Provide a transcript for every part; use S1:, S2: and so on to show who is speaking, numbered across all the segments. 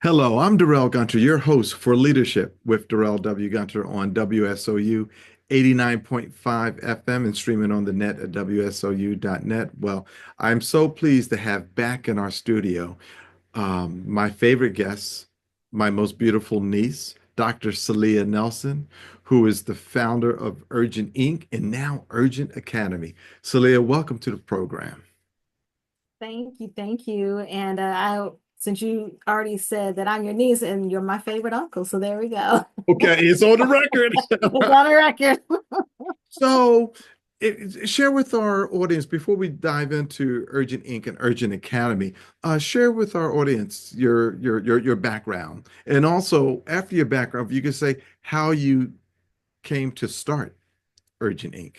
S1: Hello, I'm Darrell Gunter, your host for Leadership with Darrell W. Gunter on WSOU 89.5 FM and streaming on the net at WSOU.net. Well, I'm so pleased to have back in our studio my favorite guest, my most beautiful niece, Dr. Saliha Nelson, who is the founder of Urgent Inc. and now Urgent Academy. Saliha, welcome to the program.
S2: Thank you, thank you. And since you already said that I'm your niece and you're my favorite uncle, so there we go.
S1: Okay, it's on the record.
S2: It's on the record.
S1: So, share with our audience before we dive into Urgent Inc. and Urgent Academy. Share with our audience your background, and also after your background, if you can say how you came to start Urgent Inc.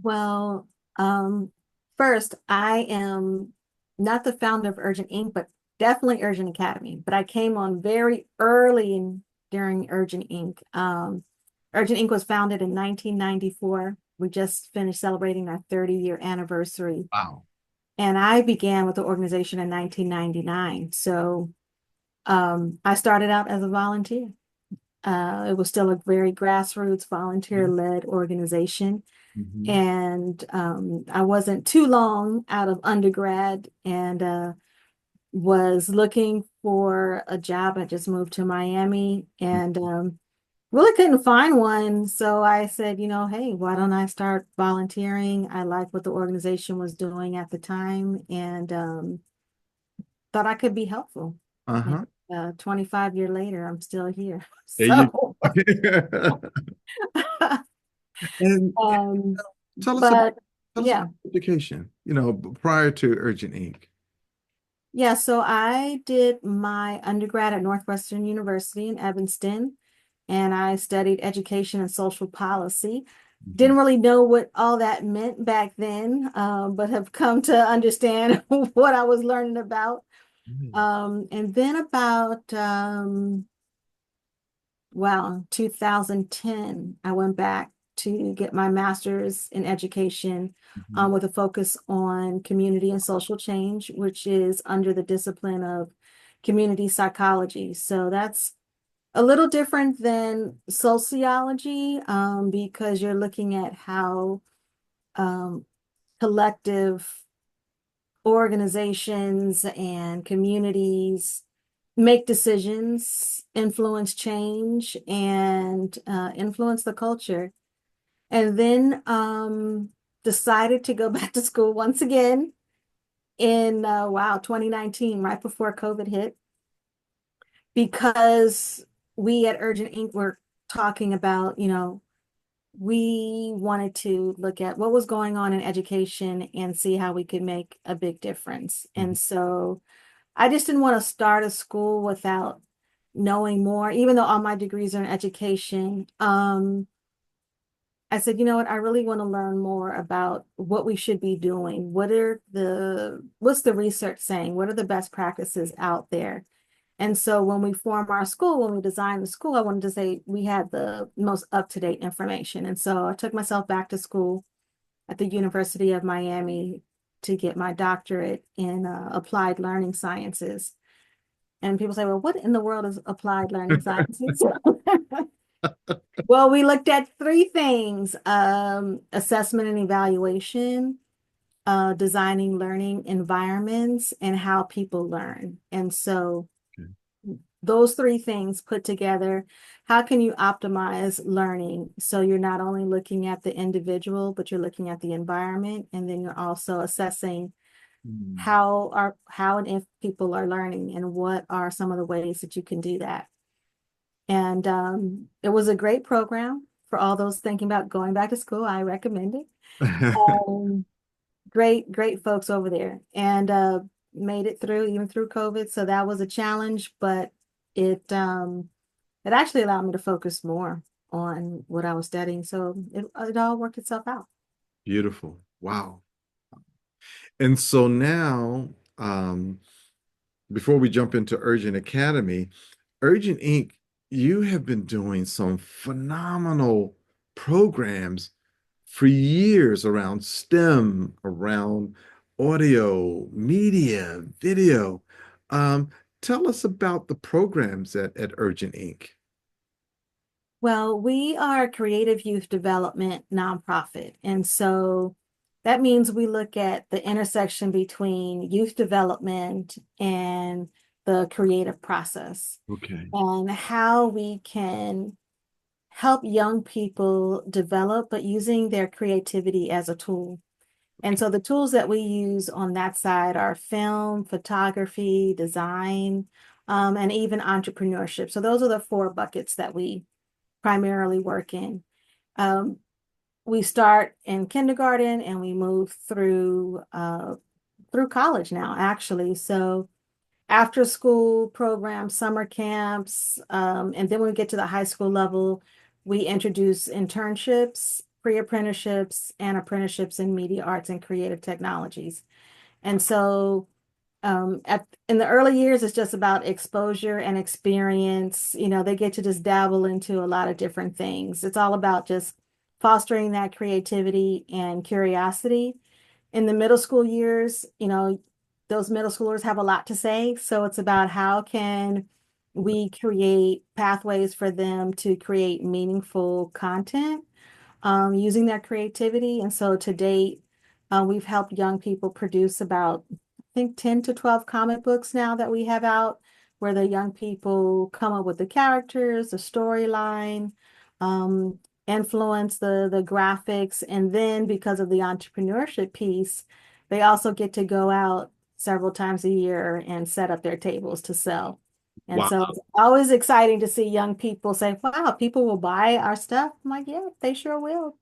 S2: Well, um, first, I am not the founder of Urgent Inc., but definitely Urgent Academy. But I came on very early during Urgent Inc. Urgent Inc. was founded in 1994. We just finished celebrating our 30-year anniversary.
S1: Wow.
S2: And I began with the organization in 1999. So I started out as a volunteer. It was still a very grassroots volunteer-led organization.
S1: Mhm.
S2: And I wasn't too long out of undergrad and was looking for a job. I just moved to Miami and really couldn't find one. So I said, hey, why don't I start volunteering? I liked what the organization was doing at the time and thought I could be helpful. And,
S1: Uh-huh.
S2: 25 years later, I'm still here.
S1: There you
S2: So,
S1: and
S2: um,
S1: tell us about
S2: but
S1: tell us
S2: yeah.
S1: about education, prior to Urgent Inc.
S2: Yeah, so I did my undergrad at Northwestern University in Evanston, and I studied education and social policy.
S1: Mhm.
S2: Didn't really know what all that meant back then, but have come to understand what I was learning about. And then wow, 2010, I went back to get my master's in education
S1: Mhm.
S2: with a focus on community and social change, which is under the discipline of community psychology. So that's a little different than sociology because you're looking at how um, collective organizations and communities make decisions, influence change, and influence the culture. And then decided to go back to school once again in wow 2019, right before COVID hit, because we at Urgent Inc. were talking about, we wanted to look at what was going on in education and see how we could make a big difference.
S1: Mhm.
S2: And so I just didn't want to start a school without knowing more, even though all my degrees are in education. I said, you know what, I really want to learn more about what we should be doing. What's the research saying? What are the best practices out there? And so when we form our school, when we design the school, I wanted to say we had the most up-to-date information. And so I took myself back to school at the University of Miami to get my doctorate in applied learning sciences. And people say, well, what in the world is applied learning sciences? Well, we looked at three things, assessment and evaluation, designing learning environments, and how people learn. And so those three things put together, how can you optimize learning? So you're not only looking at the individual, but you're looking at the environment, and then you're also assessing
S1: Mhm.
S2: how and if people are learning and what are some of the ways that you can do that. And it was a great program for all those thinking about going back to school. I recommend it. Um, great folks over there, and made it through even through COVID. So that was a challenge, but it actually allowed me to focus more on what I was studying. So it all worked itself out.
S1: Beautiful. Wow. And so now, um, before we jump into Urgent Academy, Urgent Inc., you have been doing some phenomenal programs for years around STEM, around audio, media, video. tell us about the programs at Urgent Inc.
S2: Well, we are a creative youth development nonprofit. And so that means we look at the intersection between youth development and the creative process
S1: Okay.
S2: and how we can help young people develop, but using their creativity as a tool. And so the tools that we use on that side are film, photography, design, and even entrepreneurship. So those are the four buckets that we primarily work in. Um, we start in kindergarten and we move through college now, actually. So after school programs, summer camps, and then when we get to the high school level, we introduce internships, pre-apprenticeships, and apprenticeships in media arts and creative technologies. And so in the early years, it's just about exposure and experience. You know, they get to just dabble into a lot of different things. It's all about just fostering that creativity and curiosity. In the middle school years, you know, those middle schoolers have a lot to say. So it's about how can we create pathways for them to create meaningful content using their creativity. And so to date, we've helped young people produce about, I think, 10 to 12 comic books now that we have out, where the young people come up with the characters, the storyline, um, influence the graphics. And then because of the entrepreneurship piece, they also get to go out several times a year and set up their tables to sell. And
S1: Wow.
S2: so it's always exciting to see young people say, wow, people will buy our stuff. I'm like, yeah, they sure will.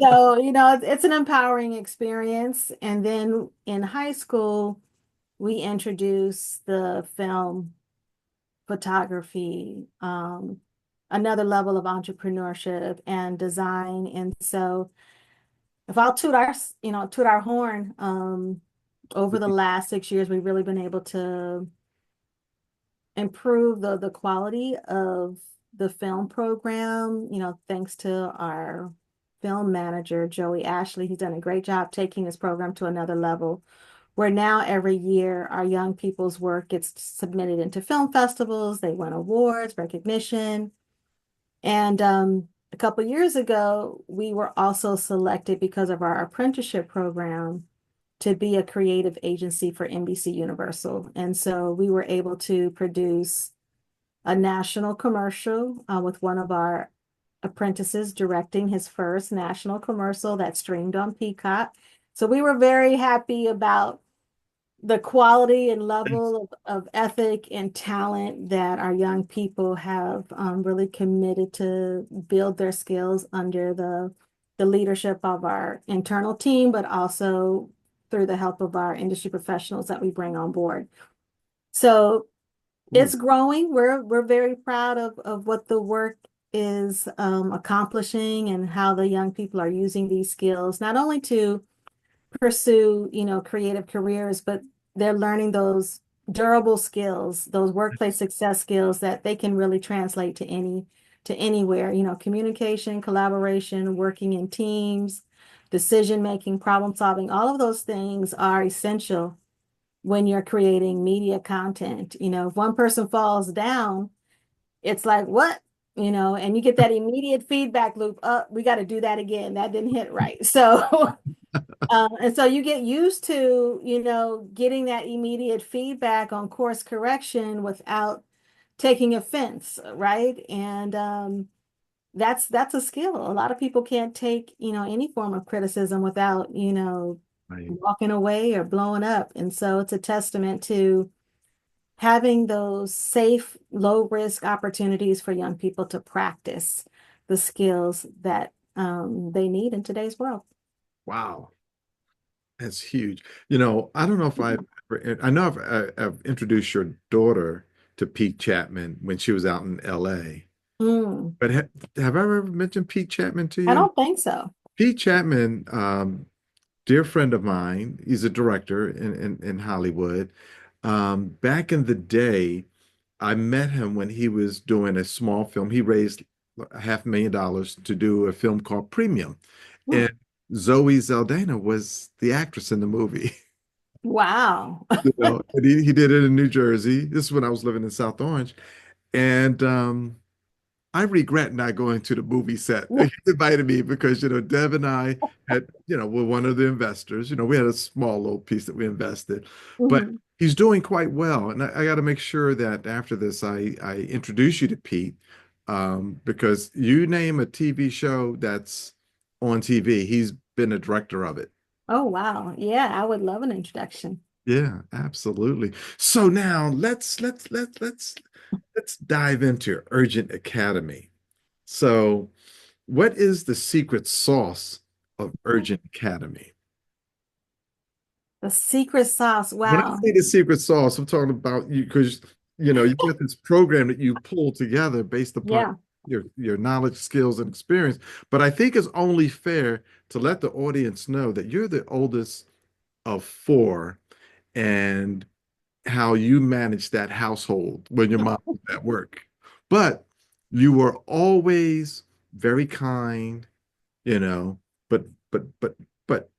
S2: So, you know, it's an empowering experience. And then in high school, we introduce the film photography, another level of entrepreneurship and design. And so if I'll toot our horn, over the last 6 years, we've really been able to improve the quality of the film program, you know, thanks to our film manager, Joey Ashley. He's done a great job taking this program to another level, where now every year our young people's work gets submitted into film festivals, they win awards, recognition. And a couple years ago, we were also selected because of our apprenticeship program to be a creative agency for NBC Universal. And so we were able to produce a national commercial with one of our apprentices directing his first national commercial that streamed on Peacock. So we were very happy about the quality and level of ethic and talent that our young people have really committed to build their skills under the leadership of our internal team, but also through the help of our industry professionals that we bring on board. So
S1: Ooh,
S2: it's growing. We're very proud of what the work is accomplishing and how the young people are using these skills, not only to pursue, you know, creative careers, but they're learning those durable skills, those workplace success skills that they can really translate to anywhere, you know, communication, collaboration, working in teams, decision making, problem solving, all of those things are essential when you're creating media content. You know, if one person falls down, it's like, what? You know, and you get that immediate feedback loop. We got to do that again. That didn't hit right. So and so you get used to, you know, getting that immediate feedback on course correction without taking offense, right? And that's a skill. A lot of people can't take, you know, any form of criticism without, you know,
S1: right.
S2: walking away or blowing up. And so it's a testament to having those safe, low risk opportunities for young people to practice the skills that they need in today's world.
S1: Wow. That's huge. You know, I don't know if I know I've introduced your daughter to Pete Chapman when she was out in LA.
S2: Mm,
S1: But have I ever mentioned Pete Chapman to
S2: I
S1: you?
S2: don't think so.
S1: Pete Chapman, dear friend of mine, he's a director in Hollywood. Back in the day, I met him when he was doing a small film. He raised $500,000 to do a film called Premium.
S2: Hmm.
S1: And Zoe Saldana was the actress in the movie.
S2: Wow.
S1: And he did it in New Jersey. This is when I was living in South Orange. And I regret not going to the movie set. He invited me because, Deb and I had, were one of the investors. We had a small little piece that we invested, but
S2: Mhm.
S1: he's doing quite well. And I got to make sure that after this, I introduce you to Pete, because you name a TV show that's on TV, he's been a director of it.
S2: Oh, wow. Yeah, I would love an introduction.
S1: Yeah, absolutely. So now let's dive into Urgent Academy. So, what is the secret sauce of Urgent Academy?
S2: The secret sauce.
S1: When I
S2: Wow.
S1: say the secret sauce, I'm talking about you because you got this program that you pull together based upon
S2: Yeah.
S1: your knowledge, skills, and experience. But I think it's only fair to let the audience know that you're the oldest of four and how you managed that household when your mom was at work. But you were always very kind, you know, but but but but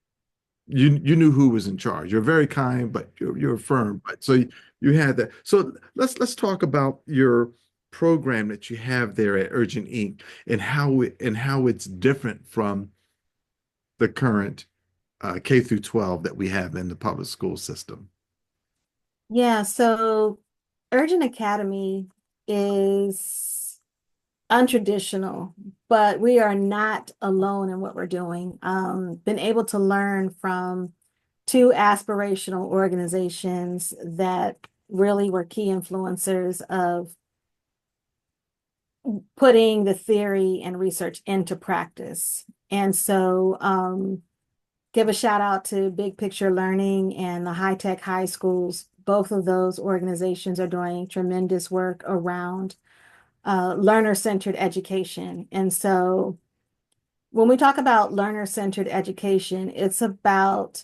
S1: you knew who was in charge. You're very kind, but you're firm. But so you had that. So let's talk about your program that you have there at Urgent Inc. and how it's different from the current K through 12 that we have in the public school system.
S2: Yeah. So Urgent Academy is untraditional, but we are not alone in what we're doing. Been able to learn from two aspirational organizations that really were key influencers of putting the theory and research into practice. And so, give a shout out to Big Picture Learning and the high tech high schools. Both of those organizations are doing tremendous work around learner-centered education. And so when we talk about learner-centered education, it's about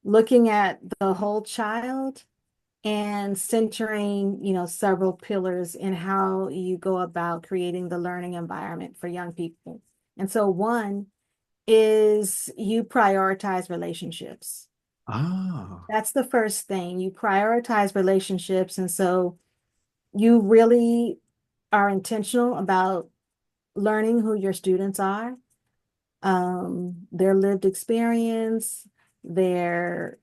S2: looking at the whole child and centering, several pillars in how you go about creating the learning environment for young people. And so one is you prioritize relationships.
S1: Ah.
S2: That's the first thing. You prioritize relationships. And so you really are intentional about learning who your students are, their lived experience, their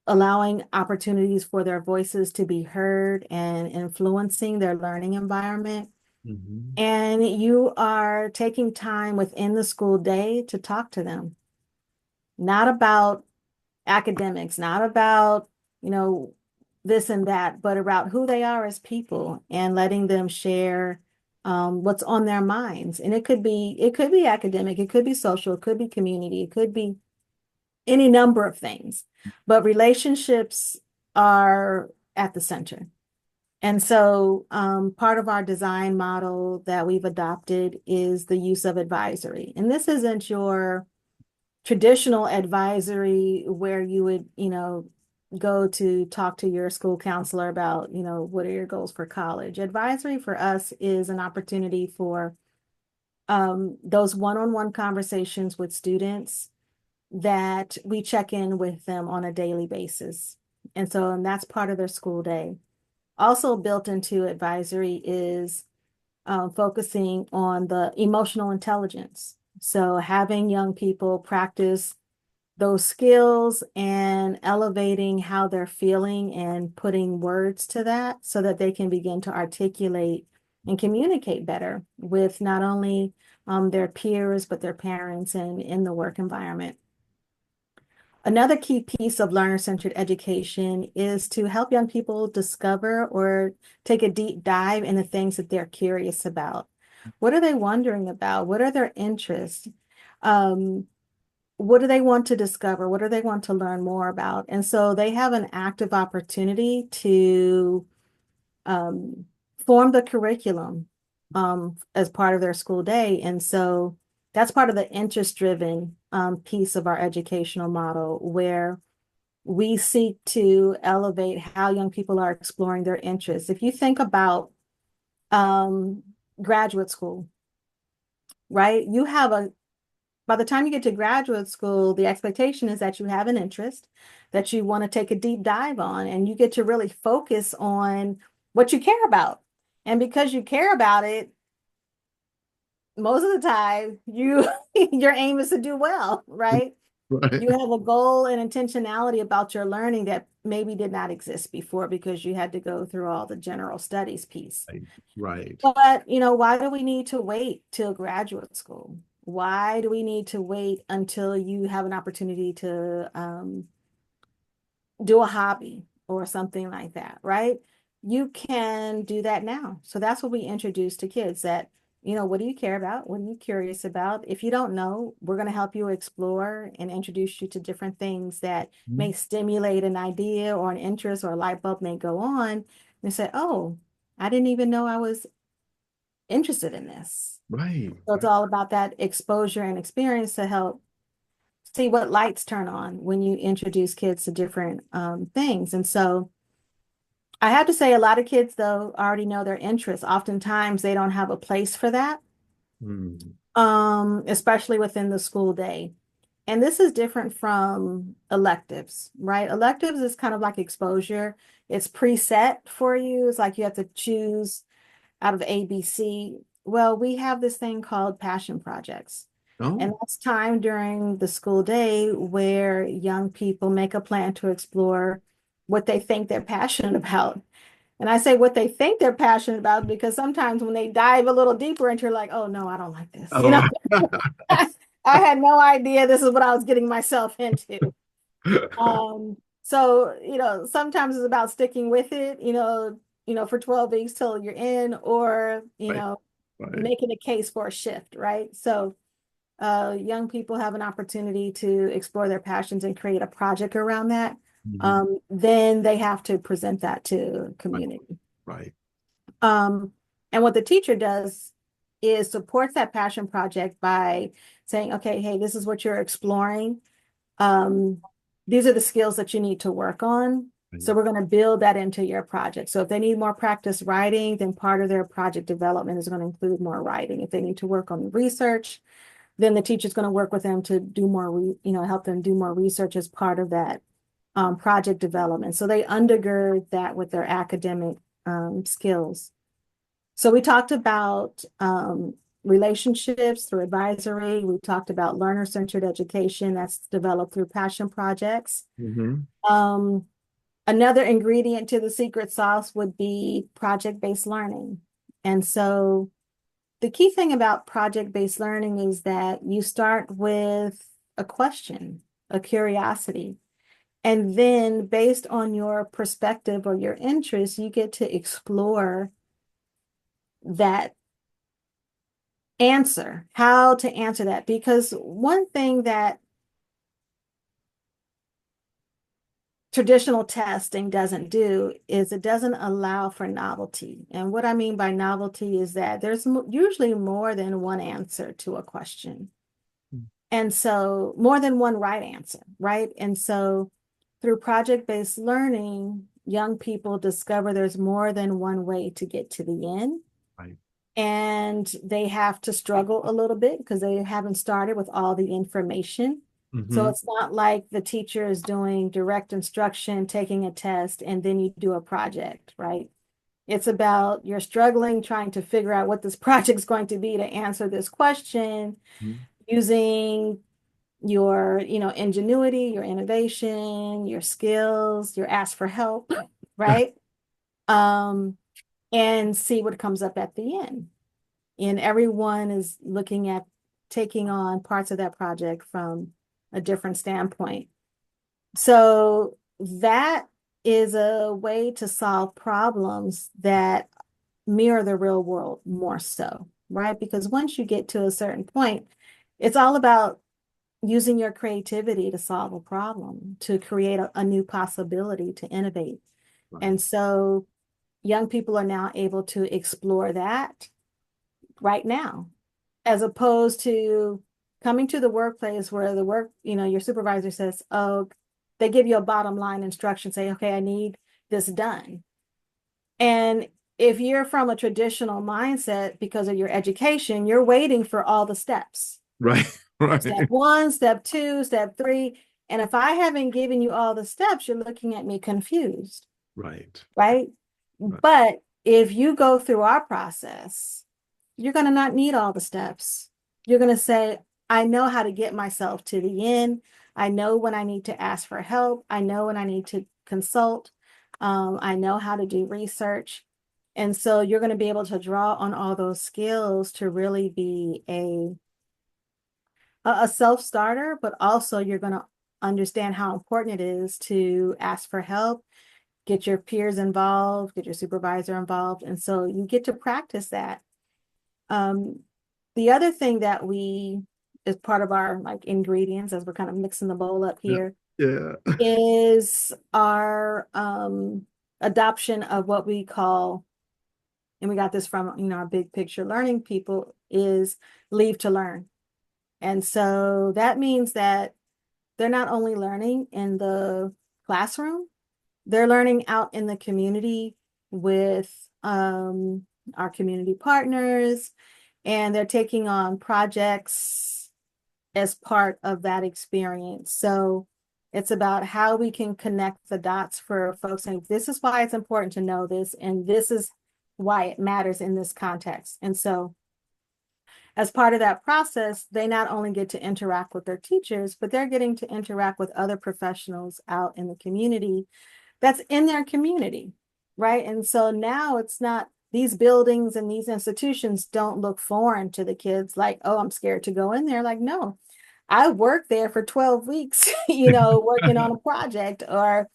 S2: allowing opportunities for their voices to be heard and influencing their learning environment.
S1: Mhm.
S2: And you are taking time within the school day to talk to them, not about academics, not about, you know, this and that, but about who they are as people and letting them share what's on their minds. And it could be academic, it could be social, it could be community, it could be any number of things, but relationships are at the center. And so part of our design model that we've adopted is the use of advisory. And this isn't your traditional advisory where you would, go to talk to your school counselor about, what are your goals for college. Advisory for us is an opportunity for those one-on-one conversations with students that we check in with them on a daily basis. And that's part of their school day. Also built into advisory is focusing on the emotional intelligence. So having young people practice those skills and elevating how they're feeling and putting words to that so that they can begin to articulate and communicate better with not only their peers, but their parents and in the work environment. Another key piece of learner-centered education is to help young people discover or take a deep dive into things that they're curious about. What are they wondering about? What are their interests? Um, what do they want to discover? What do they want to learn more about? And so they have an active opportunity to um, form the curriculum as part of their school day. And so that's part of the interest-driven piece of our educational model, where we seek to elevate how young people are exploring their interests. If you think about um, graduate school, right? You have by the time you get to graduate school, the expectation is that you have an interest that you want to take a deep dive on, and you get to really focus on what you care about. And because you care about it, most of the time you your aim is to do well, right?
S1: Right.
S2: You have a goal and intentionality about your learning that maybe did not exist before because you had to go through all the general studies piece.
S1: Right. Right.
S2: But, why do we need to wait till graduate school? Why do we need to wait until you have an opportunity to do a hobby or something like that, right? You can do that now. So that's what we introduce to kids that, what do you care about? What are you curious about? If you don't know, we're going to help you explore and introduce you to different things that may
S1: Mhm.
S2: stimulate an idea or an interest, or a light bulb may go on and say, oh, I didn't even know I was interested in this.
S1: Right.
S2: So it's
S1: Right.
S2: all about that exposure and experience to help see what lights turn on when you introduce kids to different things. And so I have to say, a lot of kids, though, already know their interests. Oftentimes, they don't have a place for that,
S1: Mm.
S2: especially within the school day. And this is different from electives, right? Electives is kind of like exposure. It's preset for you. It's like you have to choose out of ABC. Well, we have this thing called passion projects. And
S1: Oh.
S2: that's time during the school day where young people make a plan to explore what they think they're passionate about. And I say what they think they're passionate about because sometimes when they dive a little deeper into it, like, oh no, I don't like this.
S1: Oh.
S2: I had no idea this is what I was getting myself into. So, sometimes it's about sticking with it, for 12 weeks till you're in, or,
S1: Right. Right.
S2: making a case for a shift, right? So, young people have an opportunity to explore their passions and create a project around that.
S1: Mhm.
S2: Then they have to present that to
S1: Right.
S2: community.
S1: Right.
S2: Um, and what the teacher does is supports that passion project by saying, okay, hey, this is what you're exploring. Um, these are the skills that you need to work on. So
S1: Right.
S2: we're going to build that into your project. So if they need more practice writing, then part of their project development is going to include more writing. If they need to work on the research, then the teacher's going to work with them to do more, help them do more research as part of that project development. So they undergird that with their academic skills. So we talked about relationships through advisory. We talked about learner-centered education that's developed through passion projects.
S1: Hmm.
S2: Um, Another ingredient to the secret sauce would be project-based learning. And so the key thing about project-based learning is that you start with a question, a curiosity. And then based on your perspective or your interest, you get to explore that answer, how to answer that. Because one thing that traditional testing doesn't do is it doesn't allow for novelty. And what I mean by novelty is that there's usually more than one answer to a question. And so more than one right answer, right? And so through project-based learning, young people discover there's more than one way to get to the end.
S1: Right.
S2: And they have to struggle a little bit because they haven't started with all the information. So
S1: Hmm.
S2: it's not like the teacher is doing direct instruction, taking a test, and then you do a project, right? It's about you're struggling, trying to figure out what this project is going to be to answer this question using your, ingenuity, your innovation, your skills, your ask for help, right? Um, and see what comes up at the end. And everyone is looking at taking on parts of that project from a different standpoint. So that is a way to solve problems that mirror the real world more so, right? Because once you get to a certain point, it's all about using your creativity to solve a problem, to create a new possibility, to innovate.
S1: Right.
S2: And so young people are now able to explore that right now, as opposed to coming to the workplace where your supervisor says, oh, they give you a bottom line instruction, say, okay, I need this done. And if you're from a traditional mindset because of your education, you're waiting for all the steps.
S1: Right.
S2: Step
S1: Right.
S2: one, step two, step three. And if I haven't given you all the steps, you're looking at me confused,
S1: Right.
S2: right?
S1: Right.
S2: But if you go through our process, you're going to not need all the steps. You're going to say, I know how to get myself to the end. I know when I need to ask for help. I know when I need to consult. I know how to do research. And so you're going to be able to draw on all those skills to really be a self-starter, but also you're going to understand how important it is to ask for help, get your peers involved, get your supervisor involved. And so you get to practice that. Um, the other thing that we, is part of our like ingredients as we're kind of mixing the bowl up
S1: Yeah.
S2: here,
S1: Yeah.
S2: is our adoption of what we call, and we got this from, our big picture learning people, is leave to learn. And so that means that they're not only learning in the classroom, they're learning out in the community with our community partners, and they're taking on projects as part of that experience. So it's about how we can connect the dots for folks, and this is why it's important to know this, and this is why it matters in this context. And so as part of that process, they not only get to interact with their teachers, but they're getting to interact with other professionals out in the community that's in their community, right? And so now it's not, these buildings and these institutions don't look foreign to the kids like, oh, I'm scared to go in there. Like, no, I worked there for 12 weeks, working on a project, or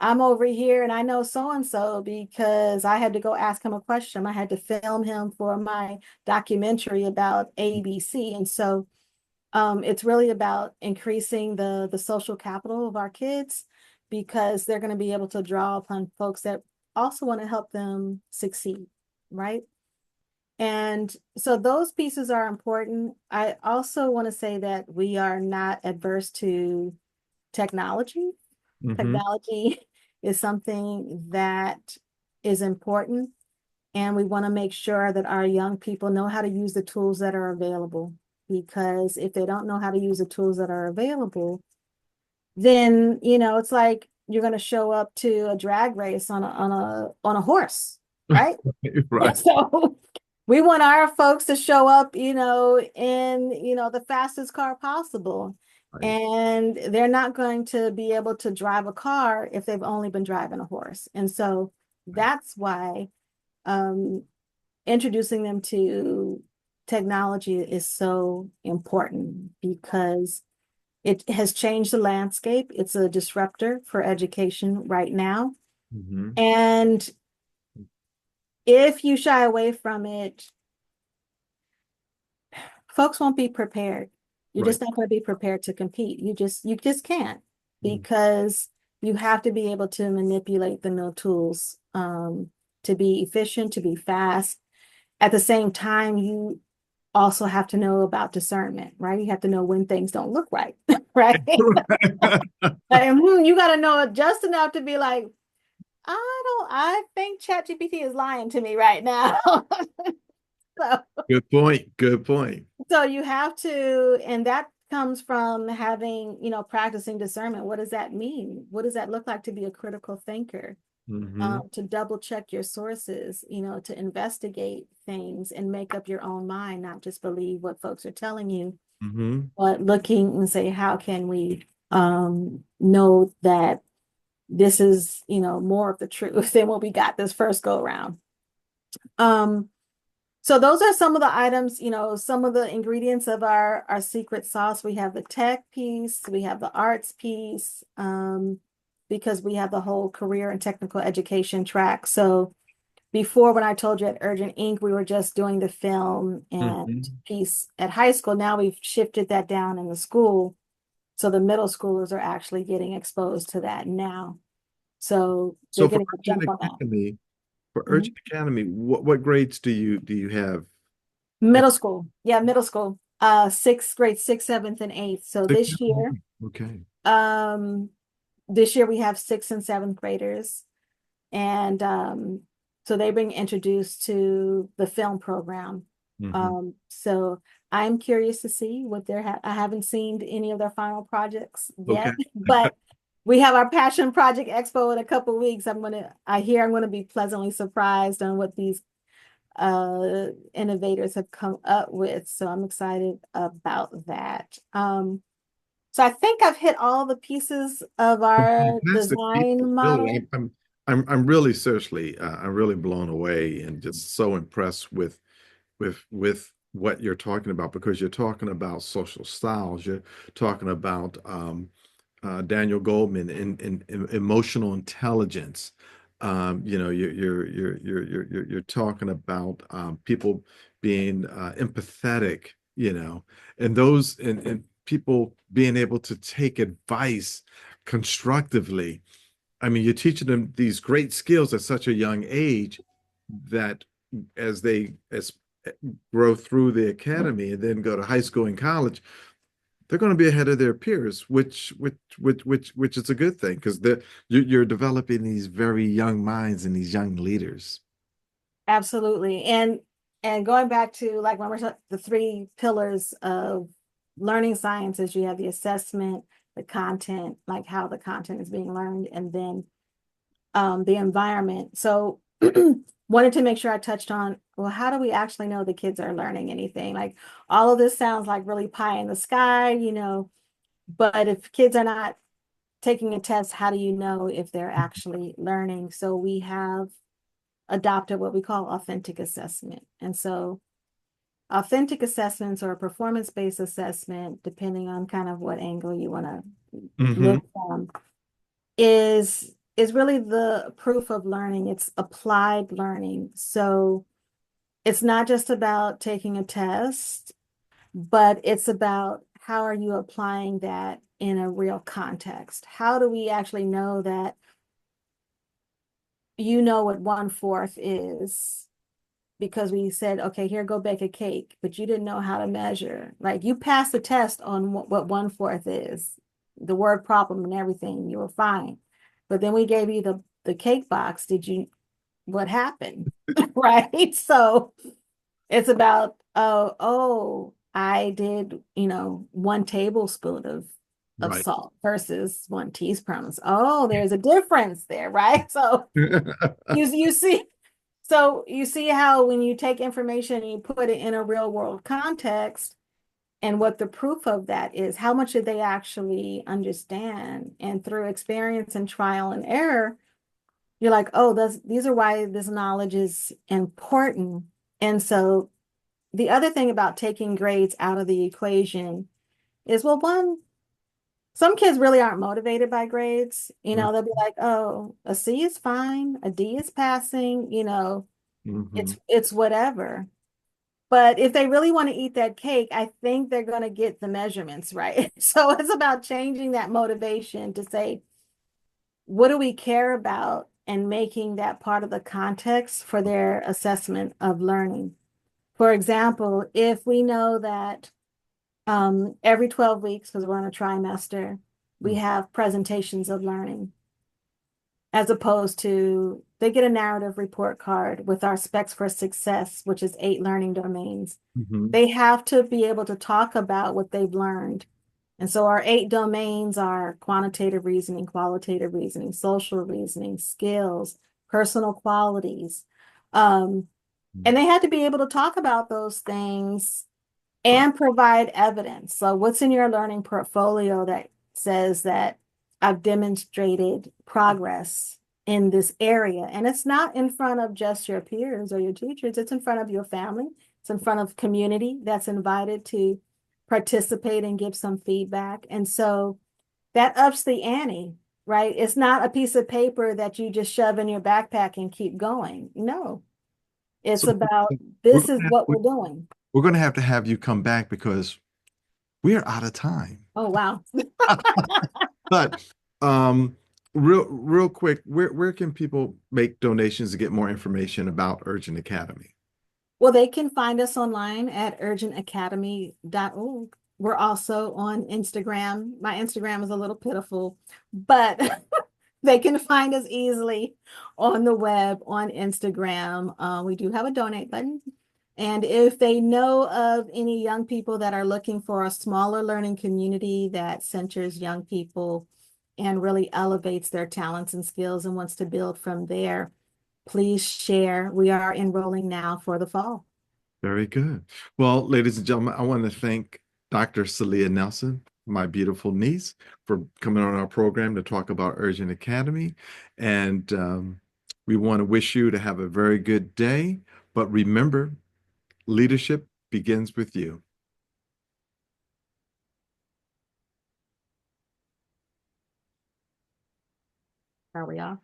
S2: I'm over here and I know so-and-so because I had to go ask him a question. I had to film him for my documentary about ABC. And so it's really about increasing the social capital of our kids, because they're going to be able to draw upon folks that also want to help them succeed, right? And so those pieces are important. I also want to say that we are not adverse to technology.
S1: Hmm.
S2: Technology is something that is important, and we want to make sure that our young people know how to use the tools that are available. Because if they don't know how to use the tools that are available, then it's like you're going to show up to a drag race on a horse, right?
S1: Right.
S2: So we want our folks to show up, in, the fastest car possible.
S1: Right.
S2: And they're not going to be able to drive a car if they've only been driving a horse. And so that's why um, introducing them to technology is so important, because it has changed the landscape. It's a disruptor for education right now.
S1: Hmm.
S2: And if you shy away from it, folks won't be prepared. You're
S1: Right.
S2: just not going to be prepared to compete. You just can't, because you have to be able to manipulate the new tools to be efficient, to be fast. At the same time, you also have to know about discernment, right? You have to know when things don't look right, right? And you got to know it just enough to be like, I think ChatGPT is lying to me right now. So,
S1: Good point. Good point.
S2: so you have to, and that comes from having, practicing discernment. What does that mean? What does that look like to be a critical thinker?
S1: Hmm.
S2: To double check your sources, to investigate things and make up your own mind, not just believe what folks are telling you,
S1: Hmm.
S2: but looking and say, how can we know that this is, more of the truth than what we got this first go around. So those are some of the items, some of the ingredients of our secret sauce. We have the tech piece, we have the arts piece, because we have the whole career and technical education track. So before, when I told you at Urgent Inc., we were just doing the film and
S1: Hmm.
S2: piece at high school. Now we've shifted that down in the school. So the middle schoolers are actually getting exposed to that now. So they're
S1: So
S2: getting a jump on that.
S1: For
S2: Mhm.
S1: Urgent Academy, what grades do you have?
S2: Middle school. Yeah, middle school. Sixth grade, sixth, seventh, and eighth. So
S1: Six. Okay.
S2: um, this year we have sixth and seventh graders. And so they're being introduced to the film program.
S1: Hmm.
S2: So I'm curious to see what I haven't seen any of their final projects
S1: Okay.
S2: yet, but we have our Passion Project Expo in a couple of weeks. I hear I'm gonna be pleasantly surprised on what these innovators have come up with. So I'm excited about that. So I think I've hit all the pieces of our
S1: Fantastic pieces,
S2: design
S1: really.
S2: model.
S1: I'm really seriously, I'm really blown away and just so impressed with what you're talking about because you're talking about social styles. You're talking about Daniel Goldman in emotional intelligence. You're talking about people being empathetic, and and people being able to take advice constructively. I mean, you're teaching them these great skills at such a young age that as grow through the academy and then go to high school and college, they're going to be ahead of their peers, which is a good thing because you're developing these very young minds and these young leaders.
S2: Absolutely. And going back to like when we're the three pillars of learning sciences, you have the assessment, the content, like how the content is being learned, and then the environment. So wanted to make sure I touched on, well, how do we actually know the kids are learning anything? Like all of this sounds like really pie in the sky, but if kids are not taking a test, how do you know if they're actually learning? So we have adopted what we call authentic assessment. And so authentic assessments or a performance-based assessment, depending on kind of what angle you want to
S1: Hmm.
S2: look from, is really the proof of learning. It's applied learning. So it's not just about taking a test, but it's about how are you applying that in a real context? How do we actually know that you know what 1/4 is? Because we said, okay, here, go bake a cake, but you didn't know how to measure. Like you passed the test on what 1/4 is, the word problem and everything, you were fine. But then we gave you the cake box. What happened? Right? So it's about, I did, 1 tablespoon of
S1: Right.
S2: salt versus 1 teaspoon. Oh, there's a difference there, right? So you see, so you see how when you take information and you put it in a real world context and what the proof of that is, how much did they actually understand? And through experience and trial and error, you're like, oh, these are why this knowledge is important. And so the other thing about taking grades out of the equation is, well, one, some kids really aren't motivated by grades. They'll be like, oh, a C is fine, a D is passing,
S1: Hmm.
S2: it's whatever. But if they really want to eat that cake, I think they're going to get the measurements right. So it's about changing that motivation to say, what do we care about and making that part of the context for their assessment of learning. For example, if we know that every 12 weeks, because we're on a trimester, we have presentations of learning, as opposed to they get a narrative report card with our specs for success, which is 8 learning domains.
S1: Hmm.
S2: They have to be able to talk about what they've learned. And so our 8 domains are quantitative reasoning, qualitative reasoning, social reasoning, skills, personal qualities. Um, and they had to be able to talk about those things
S1: Right.
S2: and provide evidence. So what's in your learning portfolio that says that I've demonstrated progress in this area? And it's not in front of just your peers or your teachers, it's in front of your family, it's in front of community that's invited to participate and give some feedback. And so that ups the ante, right? It's not a piece of paper that you just shove in your backpack and keep going. No, it's
S1: So
S2: about
S1: we're
S2: this is
S1: gonna
S2: what we're doing.
S1: we're gonna have to have you come back because we are out of time.
S2: Oh, wow.
S1: But real quick, where can people make donations to get more information about Urgent Academy?
S2: Well, they can find us online at urgentacademy.org. We're also on Instagram. My Instagram is a little pitiful, but they can find us easily on the web on Instagram. We do have a donate button. And if they know of any young people that are looking for a smaller learning community that centers young people and really elevates their talents and skills and wants to build from there, please share. We are enrolling now for the fall.
S1: Very good. Well, ladies and gentlemen, I want to thank Dr. Saliha Nelson, my beautiful niece, for coming on our program to talk about Urgent Academy. And we want to wish you to have a very good day. But remember, leadership begins with you.
S2: Are we off?